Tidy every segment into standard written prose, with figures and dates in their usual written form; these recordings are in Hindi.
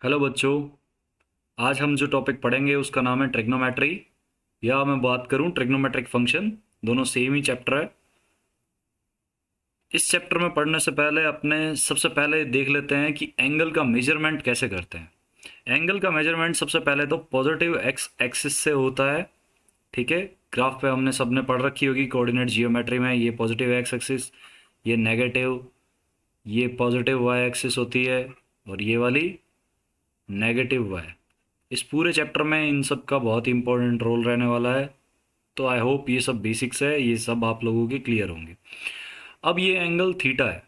हेलो बच्चों। आज हम जो टॉपिक पढ़ेंगे उसका नाम है ट्रिग्नोमेट्री, या मैं बात करूं ट्रिग्नोमेट्रिक फंक्शन। दोनों सेम ही चैप्टर है। इस चैप्टर में पढ़ने से पहले अपने सबसे पहले देख लेते हैं कि एंगल का मेजरमेंट कैसे करते हैं। एंगल का मेजरमेंट सबसे पहले तो पॉजिटिव एक्स एक्सिस से होता है। ठीक है, ग्राफ पे हमने सबने पढ़ रखी होगी कोऑर्डिनेट जियोमेट्री में। ये पॉजिटिव एक्स एक्सिस, ये नेगेटिव, ये पॉजिटिव वाई एक्सिस होती है, और ये वाली नेगेटिव वाई। इस पूरे चैप्टर में इन सब का बहुत ही इंपॉर्टेंट रोल रहने वाला है। तो आई होप ये सब बेसिक्स है, ये सब आप लोगों के क्लियर होंगे। अब ये एंगल थीटा है,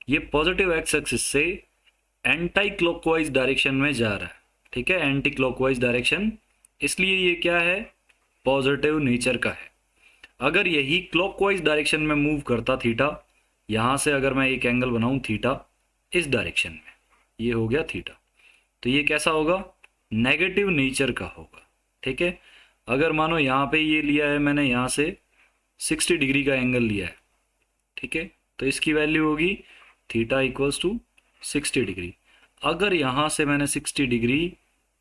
ये पॉजिटिव एक्स एक्सिस से एंटी क्लॉकवाइज डायरेक्शन में जा रहा है। ठीक है, एंटी क्लॉकवाइज डायरेक्शन, इसलिए ये क्या है, पॉजिटिव नेचर का है। अगर यही क्लॉकवाइज डायरेक्शन में मूव करता थीटा, यहाँ से अगर मैं एक एंगल बनाऊँ थीटा इस डायरेक्शन में, ये हो गया थीटा, तो ये कैसा होगा, नेगेटिव नेचर का होगा। ठीक है, अगर मानो यहाँ पे ये लिया है मैंने, यहाँ से 60 डिग्री का एंगल लिया है। ठीक है, तो इसकी वैल्यू होगी थीटा इक्वल्स टू 60 डिग्री। अगर यहाँ से मैंने 60 डिग्री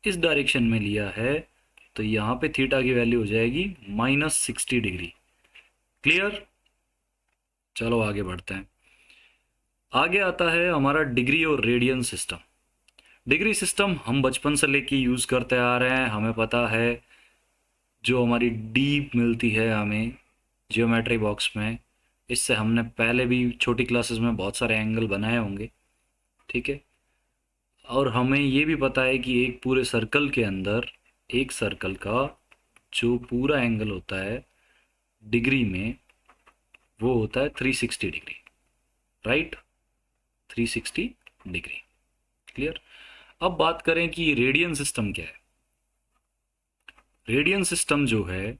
इस डायरेक्शन में लिया है, तो यहाँ पे थीटा की वैल्यू हो जाएगी -60 डिग्री। क्लियर? चलो आगे बढ़ते हैं। आगे आता है हमारा डिग्री और रेडियन सिस्टम। डिग्री सिस्टम हम बचपन से लेके यूज़ करते आ रहे हैं, हमें पता है। जो हमारी डीप मिलती है हमें जियोमेट्री बॉक्स में, इससे हमने पहले भी छोटी क्लासेस में बहुत सारे एंगल बनाए होंगे। ठीक है, और हमें ये भी पता है कि एक पूरे सर्कल के अंदर, एक सर्कल का जो पूरा एंगल होता है डिग्री में, वो होता है 360 डिग्री। Right, 360 degree. क्लियर? अब बात करें कि रेडियन सिस्टम क्या है। रेडियन सिस्टम जो है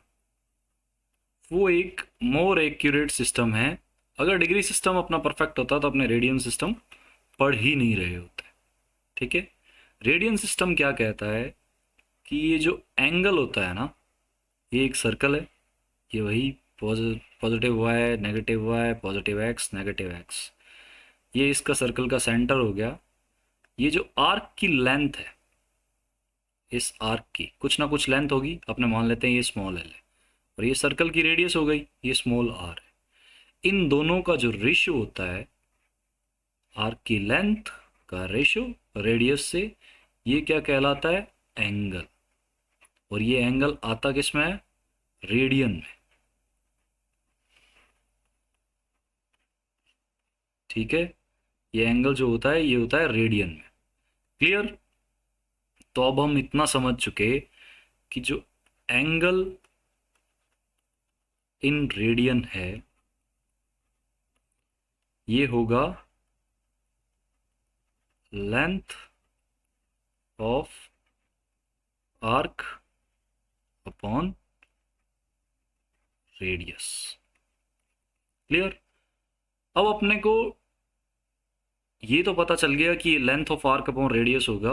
वो एक मोर एक्यूरेट सिस्टम है। अगर डिग्री सिस्टम अपना परफेक्ट होता तो अपने रेडियन सिस्टम पढ़ ही नहीं रहे होते। ठीक है, रेडियन सिस्टम क्या कहता है कि ये जो एंगल होता है ना, ये एक सर्कल है, ये वही positive Y negative Y, positive X negative X, ये इसका सर्कल का सेंटर हो गया। ये जो आर्क की लेंथ है, इस आर्क की कुछ ना कुछ लेंथ होगी, अपने मान लेते हैं ये स्मॉल एल है, और ये सर्कल की रेडियस हो गई, ये स्मॉल आर है। इन दोनों का जो रेशियो होता है, आर्क की लेंथ का रेशियो रेडियस से, ये क्या कहलाता है, एंगल। और ये एंगल आता किस में है, रेडियन में। ठीक है, ये एंगल जो होता है ये होता है रेडियन में। क्लियर? तो अब हम इतना समझ चुके कि जो एंगल इन रेडियन है, ये होगा length of arc upon radius. Clear? अब अपने को ये तो पता चल गया कि length of arc upon radius होगा।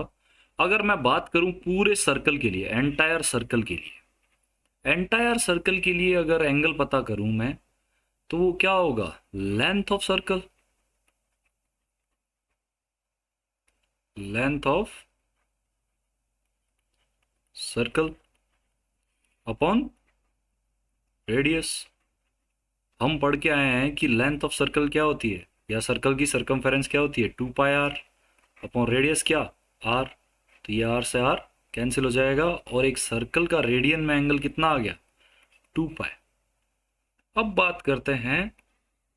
अगर मैं बात करूं पूरे सर्कल के लिए, एंटायर सर्कल के लिए, एंटायर सर्कल के लिए अगर एंगल पता करूं मैं, तो वो क्या होगा, length of circle, length of circle upon radius. हम पढ़ के आए हैं कि लेंथ ऑफ सर्कल क्या होती है, या सर्कल की सरकमफेरेंस क्या होती है, 2πr अपॉन रेडियस क्या, आर। तो ये आर से आर कैंसिल हो जाएगा, और एक सर्कल का रेडियन में एंगल कितना आ गया, 2π। अब बात करते हैं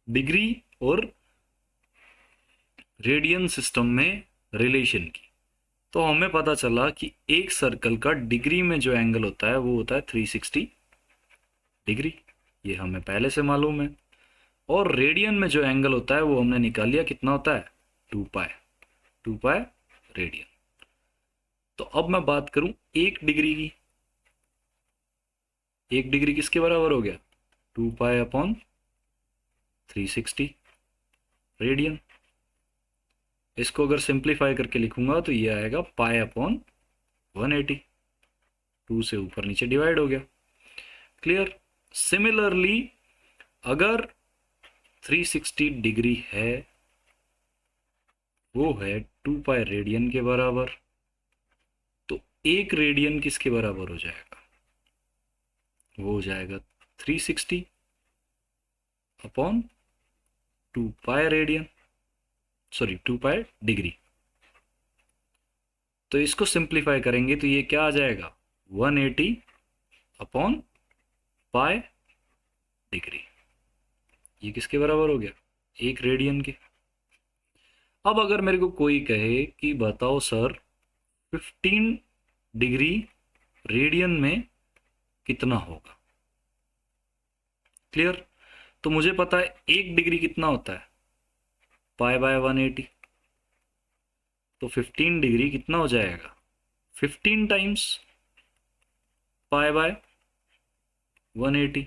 डिग्री और रेडियन सिस्टम में रिलेशन की। तो हमें पता चला कि एक सर्कल का डिग्री में जो एंगल होता है वो होता है 360 डिग्री, ये हमें पहले से मालूम है। और रेडियन में जो एंगल होता है वो हमने निकाल लिया, कितना होता है, 2π, 2π रेडियन। तो अब मैं बात करूं एक डिग्री की, एक डिग्री किसके बराबर हो गया, 2π अपॉन 360 रेडियन। इसको अगर सिंप्लीफाई करके लिखूंगा तो ये आएगा पाई अपॉन 180, 2 से ऊपर नीचे डिवाइड हो गया। क्लियर? सिमिलरली अगर 360 डिग्री है, वो है 2π रेडियन के बराबर, एक रेडियन किसके बराबर हो जाएगा? वो हो जाएगा 360 upon 2 pi radian, sorry 2 pi degree. तो इसको सिंप्लीफाई करेंगे तो ये क्या आ जाएगा? 180 अपॉन पाई डिग्री। ये किसके बराबर हो गया? एक रेडियन के। अब अगर मेरे को कोई कहे कि बताओ सर 15 डिग्री रेडियन में कितना होगा? क्लियर? तो मुझे पता है 1 डिग्री कितना होता है? Pi by 180। तो 15 डिग्री कितना हो जाएगा? 15 टाइम्स पाई बाय 180।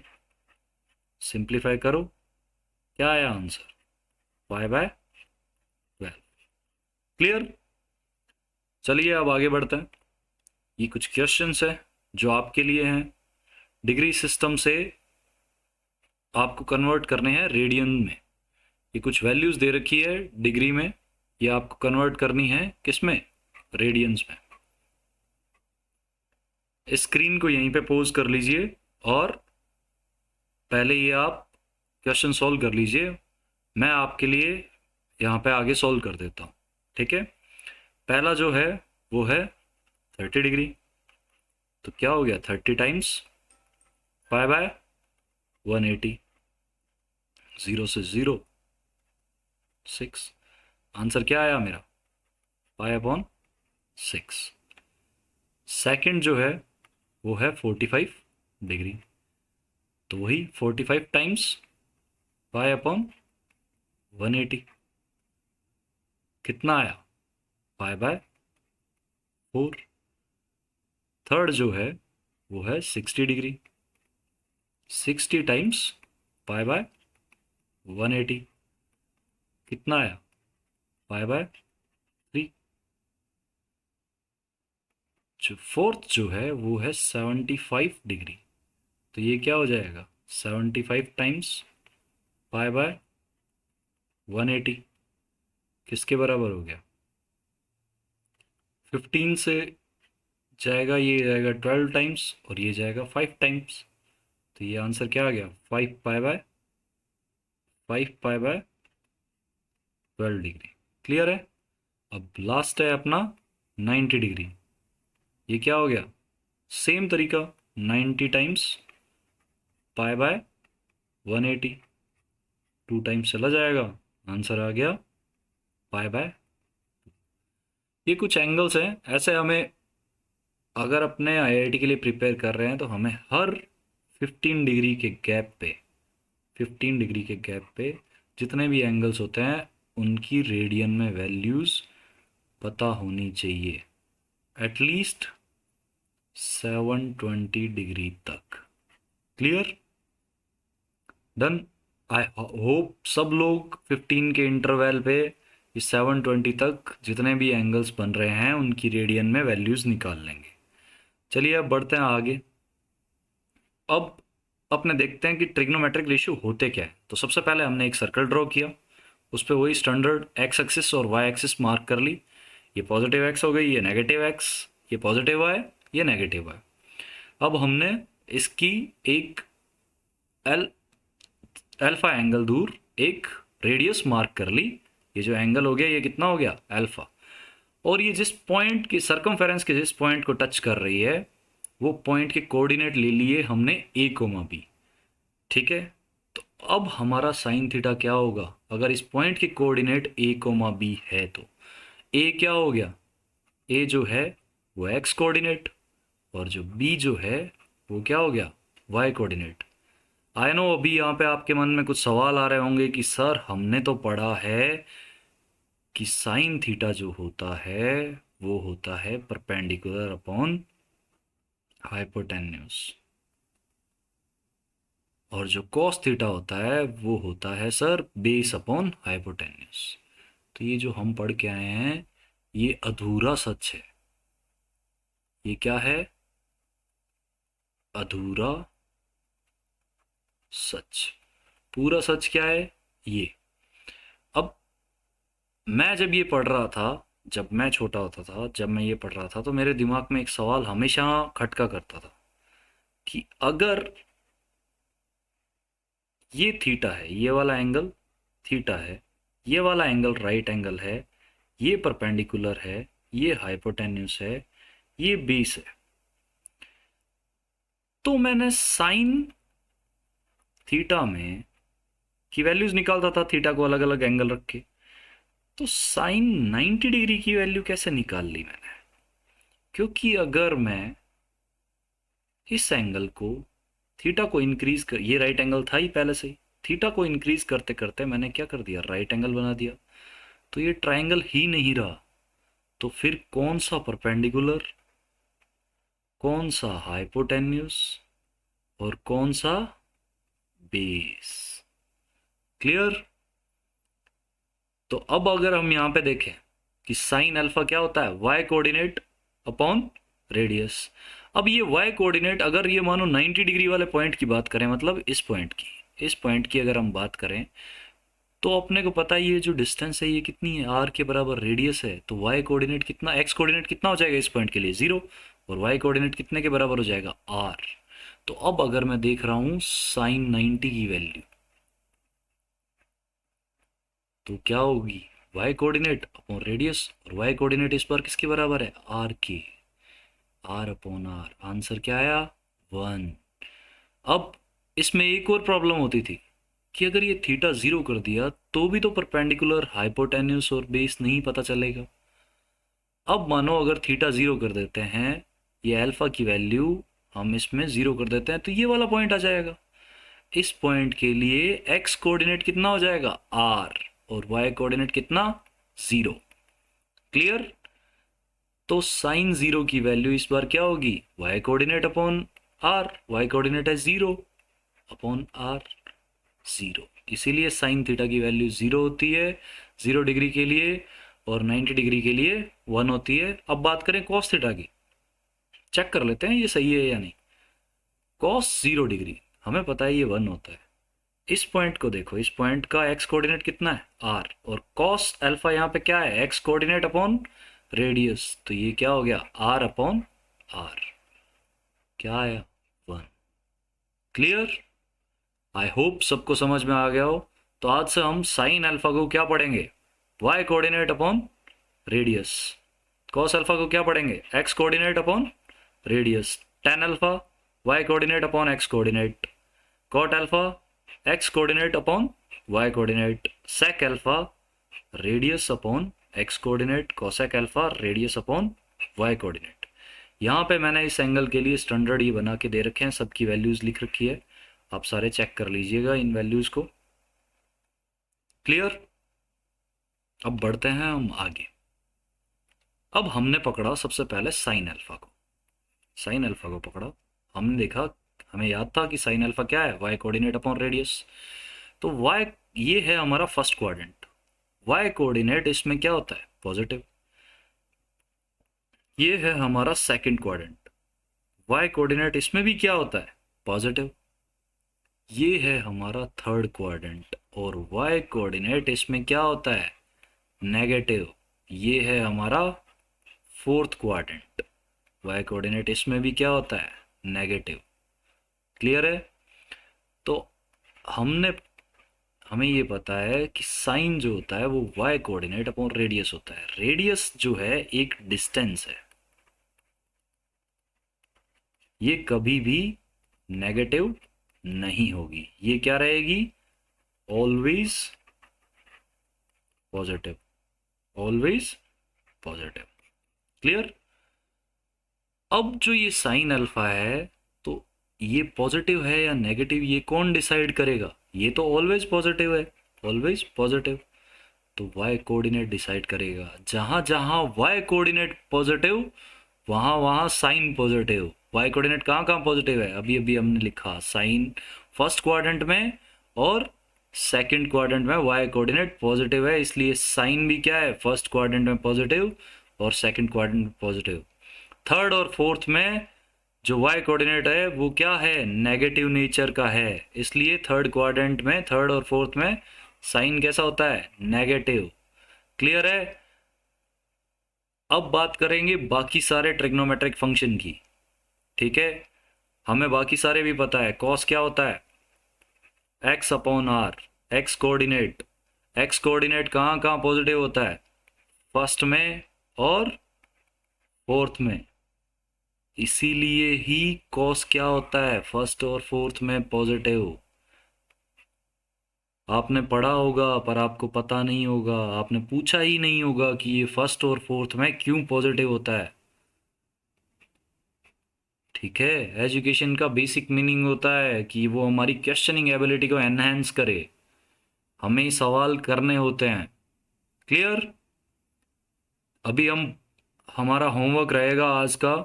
सिंप्लीफाई करो, क्या आया आंसर? Pi by 12। क्लियर? चलिए अब आगे बढ़ते हैं। ये कुछ क्वेश्चंस है जो आपके लिए हैं। डिग्री सिस्टम से आपको कन्वर्ट करने हैं रेडियन में। ये कुछ वैल्यूज दे रखी है डिग्री में, ये आपको कन्वर्ट करनी है किसमें? रेडियंस में। स्क्रीन को यहीं पे पोज कर लीजिए और पहले ये आप क्वेश्चन सॉल्व कर लीजिए। मैं आपके लिए यहाँ पे आगे सॉल्व कर देता हूँ, ठीक है? पहला जो है वो है 30 डिग्री। तो क्या हो गया? 30 टाइम्स पाई बाय 180। 0 से 0 6। आंसर क्या आया मेरा? Pi upon 6। सेकंड जो है वो है 45 डिग्री। तो वही 45 टाइम्स पाई अपॉन 180। कितना आया? Pi by 4। थर्ड जो है वो है 60 डिग्री। 60 times pi by 180। कितना आया? Pi by 3। जो फोर्थ जो है वो है 75 डिग्री। तो ये क्या हो जाएगा? 75 टाइम्स पाई बाय 180। किसके बराबर हो गया? 15 से जाएगा, ये जाएगा 12 टाइम्स और ये जाएगा 5 टाइम्स। तो ये आंसर क्या आ गया? 5 पाई बाय 12 डिग्री। क्लियर है? अब लास्ट है अपना 90 डिग्री। ये क्या हो गया? सेम तरीका, 90 टाइम्स पाई बाय 180। 2 टाइम्स चला जाएगा, आंसर आ गया पाई बाय। ये कुछ एंगल्स हैं ऐसे। हमें अगर अपने आईआईटी के लिए प्रिपेयर कर रहे हैं तो हमें हर 15 डिग्री के गैप पे 15 डिग्री के गैप पे जितने भी एंगल्स होते हैं उनकी रेडियन में वैल्यूज़ पता होनी चाहिए, एटलीस्ट 720 डिग्री तक। क्लियर? डन। आई होप सब लोग 15 के इंटरवल पे इस 720 तक जितने भी एंगल्स बन रहे हैं उनकी रेडियन में वैल्यूज़ निकाल लेंगे। चलिए अब बढ़ते हैं आगे। अब अपने देखते हैं कि ट्रिग्नोमेट्रिक रेशियो होते क्या है। तो सबसे पहले हमने एक सर्कल ड्रॉ किया, उस पर वही स्टैंडर्ड एक्स एक्सिस और वाई एक्सिस मार्क कर ली। ये पॉजिटिव एक्स हो गई, ये नेगेटिव एक्स, ये पॉजिटिव वाई, ये नेगेटिव वाई। अब हमने इसकी एक एल अल्फा एंगल दूर एक रेडियस मार्क कर ली। ये जो एंगल हो गया ये कितना हो गया? अल्फा। और ये जिस पॉइंट की सर्कमफेरेंस के जिस पॉइंट को टच कर रही है वो पॉइंट के कोऑर्डिनेट ले लिए हमने ए कोमा बी। ठीक है? तो अब हमारा साइन थीटा क्या होगा? अगर इस पॉइंट के कोऑर्डिनेट ए कोमा बी है तो ए क्या हो गया? ए जो है वो एक्स कोऑर्डिनेट और जो बी जो है वो क्या हो गया? Y coordinate. आई नो अभी यहाँ पे आपके मन में कुछ सवाल आ रहे होंगे कि सर हमने तो पढ़ा है कि साइन थीटा जो होता है वो होता है परपेंडिकुलर अपॉन हाइपोटेन्यूज और जो कॉस थीटा होता है वो होता है सर बेस अपॉन हाइपोटेन्यूज। तो ये जो हम पढ़ के आए हैं ये अधूरा सच है। ये क्या है? अधूरा सच। पूरा सच क्या है? ये। अब मैं जब ये पढ़ रहा था जब मैं छोटा होता था, जब मैं ये पढ़ रहा था, तो मेरे दिमाग में एक सवाल हमेशा खटका करता था कि अगर ये थीटा है, ये वाला एंगल थीटा है, ये वाला एंगल राइट एंगल है, ये परपेंडिकुलर है, ये हाइपोटेन्यूस है, ये बेस है, तो मैंने साइन थीटा में की वैल्यूज निकालता था, थीटा को अलग अलग एंगल रख के। तो साइन 90 डिग्री की वैल्यू कैसे निकाल ली मैंने? क्योंकि अगर मैं इस एंगल को, थीटा को इंक्रीज कर, ये राइट एंगल था ही पहले से ही, थीटा को इंक्रीज करते करते मैंने क्या कर दिया, राइट एंगल बना दिया। तो ये ट्रायंगल ही नहीं रहा, तो फिर कौन सा परपेंडिकुलर, कौन सा हाइपोटेन्यूस और कौन सा बेस? क्लियर? तो अब अगर हम यहां पे देखें कि साइन अल्फा क्या होता है, वाई कोऑर्डिनेट अपॉन रेडियस। अब ये वाई कोऑर्डिनेट, अगर ये मानो 90 डिग्री वाले पॉइंट की बात करें, मतलब इस पॉइंट की अगर हम बात करें, तो अपने को पता है ये जो डिस्टेंस है ये कितनी है, आर के बराबर रेडियस है। तो वाई कोऑर्डिनेट कितना, एक्स कोऑर्डिनेट कितना हो जाएगा इस पॉइंट के लिए, 0, और वाई कोऑर्डिनेट कितने के बराबर हो जाएगा, आर। तो अब अगर मैं देख रहा हूं साइन 90 की वैल्यू, तो क्या होगी, वाई कोऑर्डिनेट अपॉन रेडियस, और वाई कोऑर्डिनेट इस बार किसके बराबर है, आर के, आर अपॉन आर। आंसर क्या आया, 1। अब इसमें एक और प्रॉब्लम होती थी कि अगर ये थीटा 0 कर दिया तो भी तो परपेंडिकुलर, हाइपोटेन्यूस और बेस नहीं पता चलेगा। अब मानो अगर थीटा 0 कर देते हैं, ये अल्फा की वैल्यू हम इसमें 0 कर देते हैं, तो ये वाला पॉइंट आ जाएगा। इस पॉइंट के लिए एक्स कोऑर्डिनेट कितना हो जाएगा, आर, और वाई कोऑर्डिनेट कितना, 0। क्लियर? तो साइन 0 की वैल्यू इस बार क्या होगी, Y coordinate upon R, Y coordinate है 0 अपॉन आर, 0। इसीलिए साइन थीटा की वैल्यू 0 होती है 0 डिग्री के लिए, और 90 डिग्री के लिए 1 होती है। अब बात करें कॉस थीटा की, चेक कर लेते हैं ये सही है या नहीं। कॉस 0 डिग्री हमें पता है ये 1 होता है। इस पॉइंट को देखो, इस पॉइंट का एक्स कोऑर्डिनेट कितना है, आर, और कॉस अल्फा यहाँ पे क्या है, एक्स कोऑर्डिनेट अपॉन रेडियस, तो ये क्या हो गया, आर अपॉन आर। क्या आया, 1। क्लियर? आई होप सबको समझ में आ गया हो। तो आज से हम साइन अल्फा को क्या पढ़ेंगे, Y coordinate upon radius. Cos alpha को क्या पढ़ेंगे, X coordinate upon radius. Tan alpha Y coordinate upon X coordinate. Cot alpha X coordinate upon Y coordinate. Sec alpha radius upon X coordinate, cosec alpha radius upon Y coordinate. यहाँ पे मैंने इस एंगल के लिए स्टैंडर्ड ये बना के दे रखे हैं, सबकी वैल्यूज लिख रखी है, आप सारे चेक कर लीजिएगा इन वैल्यूज को। क्लियर? अब बढ़ते हैं हम आगे। अब हमने पकड़ा सबसे पहले साइन अल्फा को, साइन अल्फा को पकड़ा, हमने देखा, हमें याद था कि साइन अल्फा क्या है, वाई कोऑर्डिनेट अपॉन रेडियस। तो वाई, ये है हमारा फर्स्ट क्वाड्रेंट, वाई कोऑर्डिनेट इसमें क्या होता है, पॉजिटिव। ये है हमारा सेकंड क्वाड्रेंट, वाई कोऑर्डिनेट इसमें भी क्या होता है, पॉजिटिव। ये है हमारा थर्ड क्वाड्रेंट, और वाई कोऑर्डिनेट इसमें क्या होता है, नेगेटिव। ये है हमारा फोर्थ क्वाड्रेंट, वाई कोऑर्डिनेट इसमें भी क्या होता है, नेगेटिव। क्लियर है? तो हमने, हमें ये पता है कि साइन जो होता है वो वाई कोऑर्डिनेट अपॉन रेडियस होता है। रेडियस जो है एक डिस्टेंस है, ये कभी भी नेगेटिव नहीं होगी, ये क्या रहेगी, always positive, always positive. Clear? अब जो ये साइन अल्फा है, तो ये पॉजिटिव है या नेगेटिव ये कौन डिसाइड करेगा, ये तो ऑलवेज पॉजिटिव है, ऑलवेज पॉजिटिव। तो वाई कोऑर्डिनेट डिसाइड करेगा, जहां जहां वाई कोऑर्डिनेट पॉजिटिव वहां वहां साइन पॉजिटिव। वाई कोऑर्डिनेट कहाँ कहाँ पॉजिटिव है, अभी अभी हमने लिखा, साइन फर्स्ट क्वाड्रेंट में और सेकंड क्वाड्रेंट में वाई कोऑर्डिनेट पॉजिटिव है, इसलिए साइन भी क्या है, फर्स्ट क्वाड्रेंट में पॉजिटिव और सेकंड क्वाड्रेंट में पॉजिटिव। थर्ड और फोर्थ में जो वाई कोऑर्डिनेट है वो क्या है, नेगेटिव नेचर का है, इसलिए थर्ड क्वाड्रेंट में, थर्ड और फोर्थ में साइन कैसा होता है, नेगेटिव। क्लियर है? अब बात करेंगे बाकी सारे ट्रिग्नोमेट्रिक फंक्शन की। ठीक है, हमें बाकी सारे भी पता है। कॉस क्या होता है? X upon R. X coordinate, X coordinate कहाँ कहाँ पॉजिटिव होता है? फर्स्ट में और फोर्थ में। इसीलिए ही कॉस क्या होता है? फर्स्ट और फोर्थ में पॉजिटिव। आपने पढ़ा होगा पर आपको पता नहीं होगा, आपने पूछा ही नहीं होगा कि ये फर्स्ट और फोर्थ में क्यों पॉजिटिव होता है। ठीक है, एजुकेशन का बेसिक मीनिंग होता है कि वो हमारी क्वेश्चनिंग एबिलिटी को एनहेंस करे, हमें सवाल करने होते हैं। क्लियर? अभी हमारा होमवर्क रहेगा आज का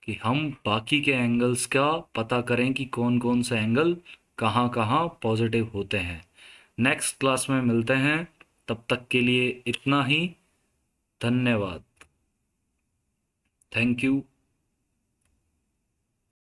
कि हम बाकी के एंगल्स का पता करें कि कौन कौन से एंगल कहाँ कहाँ पॉजिटिव होते हैं। नेक्स्ट क्लास में मिलते हैं, तब तक के लिए इतना ही। धन्यवाद। Thank you.